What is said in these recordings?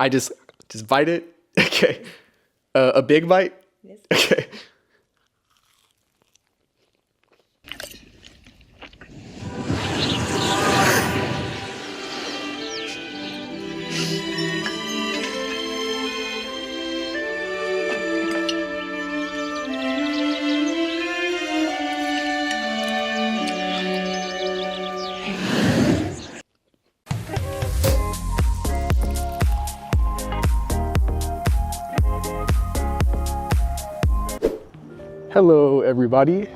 I just bite it. Okay. A big bite? Yes. Okay. Hello, everybody,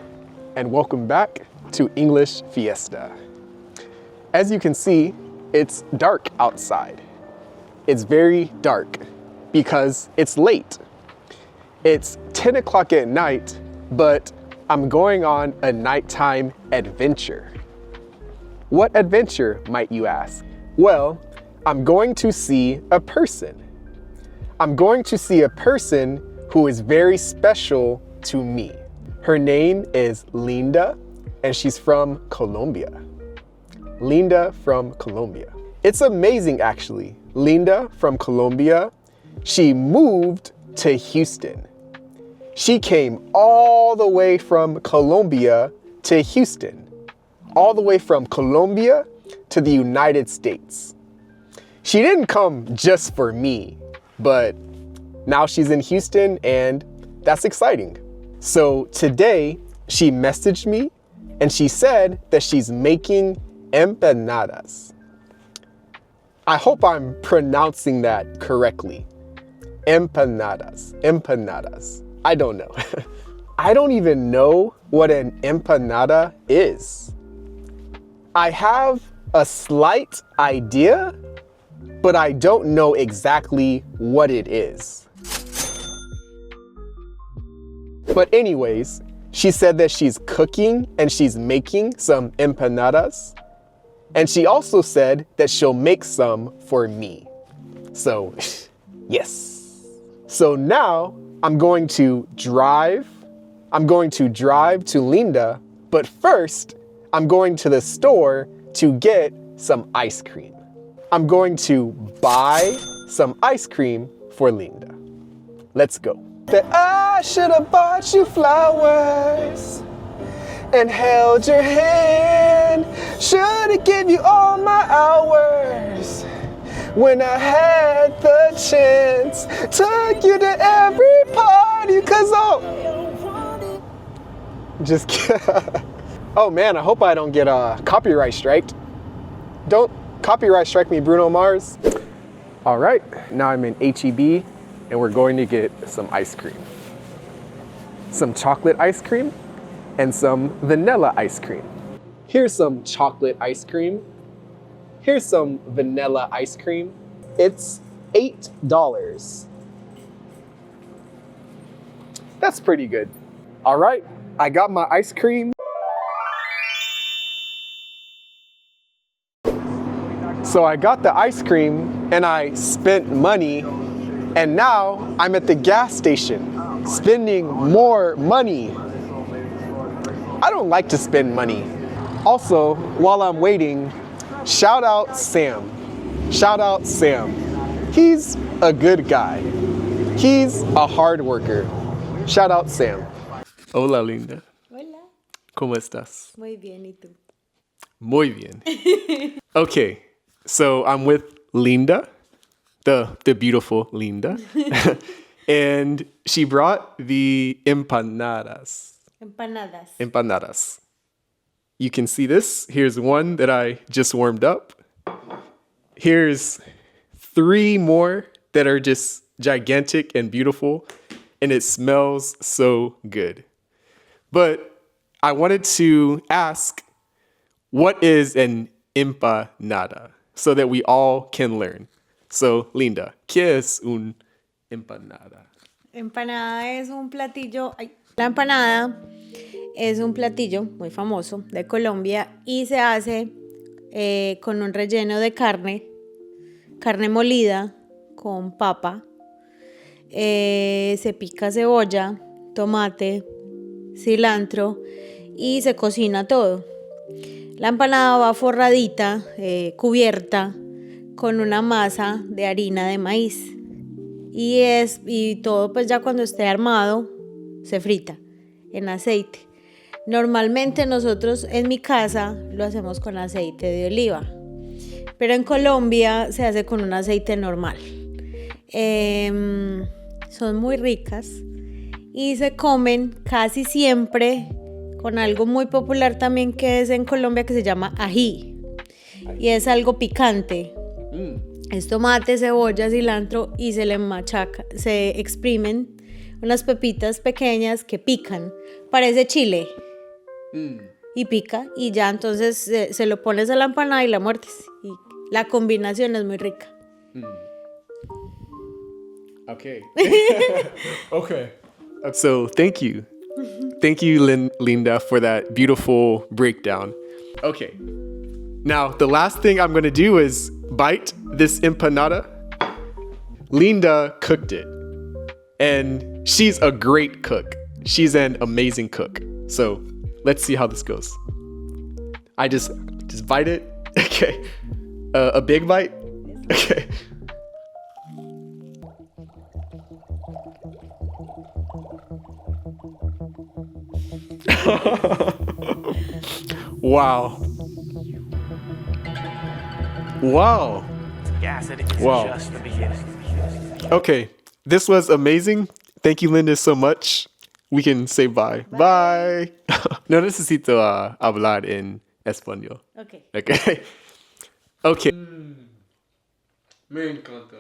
and welcome back to English Fiesta. As you can see, it's dark outside. It's very dark because it's late. It's 10 o'clock at night, but I'm going on a nighttime adventure. What adventure, might you ask? Well, I'm going to see a person. I'm going to see a person who is very special to me. Her name is Linda, and she's from Colombia. Linda from Colombia. It's amazing, actually. Linda from Colombia, she moved to Houston. She came all the way from Colombia to Houston, all the way from Colombia to the United States. She didn't come just for me, but now she's in Houston, and that's exciting. So today she messaged me and she said that she's making empanadas. I hope I'm pronouncing that correctly. Empanadas, empanadas. I don't know. I don't even know what an empanada is. I have a slight idea, but I don't know exactly what it is. But anyways, she said that she's cooking and she's making some empanadas. And she also said that she'll make some for me. So, yes. So now I'm going to drive. I'm going to drive to Linda, but first I'm going to the store to get some ice cream. I'm going to buy some ice cream for Linda. Let's go. That I should have bought you flowers and held your hand. Should have give you all my hours when I had the chance. Took you to every party, cause just kidding. Oh man, I hope I don't get a copyright strike. Don't copyright strike me, Bruno Mars. All right, now I'm in H-E-B. And we're going to get some ice cream. Some chocolate ice cream and some vanilla ice cream. Here's some chocolate ice cream. Here's some vanilla ice cream. It's $8. That's pretty good. All right, I got my ice cream. So I got the ice cream and I spent money. And now I'm at the gas station, spending more money. I don't like to spend money. Also, while I'm waiting, shout out Sam. Shout out Sam. He's a good guy. He's a hard worker. Shout out Sam. Hola, Linda. Hola. ¿Cómo estás? Muy bien, ¿y tú? Muy bien. Okay, so I'm with Linda. The beautiful Linda. And she brought the empanadas. Empanadas. Empanadas. You can see this. Here's one that I just warmed up. Here's 3 more that are just gigantic and beautiful. And it smells so good. But I wanted to ask, what is an empanada? So that we all can learn. So, Linda, ¿qué es un empanada? Empanada es un platillo. La empanada es un platillo muy famoso de Colombia y se hace con un relleno de carne molida con papa. Se pica cebolla, tomate, cilantro y se cocina todo. La empanada va forradita, cubierta con una masa de harina de maíz. Y todo pues ya cuando esté armado se frita en aceite. Normalmente nosotros en mi casa lo hacemos con aceite de oliva, pero en Colombia se hace con un aceite normal. Son muy ricas y se comen casi siempre con algo muy popular también que es en Colombia que se llama ají y es algo picante. Es tomate, cebolla, cilantro y se le machaca, se exprimen unas pepitas pequeñas que pican, parece chile y pica y ya entonces se lo pones a la empanada y la muerdes y la combinación es muy rica. Okay. Okay. So thank you. Thank you, Linda, for that beautiful breakdown. Okay. Now, the last thing I'm going to do is bite this empanada. Linda cooked it. And she's a great cook. She's an amazing cook. So let's see how this goes. I just bite it. Okay. A big bite. Okay. Wow. Wow. Yes, it is Wow. just the beginning. Okay. This was amazing. Thank you, Linda, so much. We can say bye. Bye. No necesito hablar en español. Okay. Okay. Okay. Me encanta.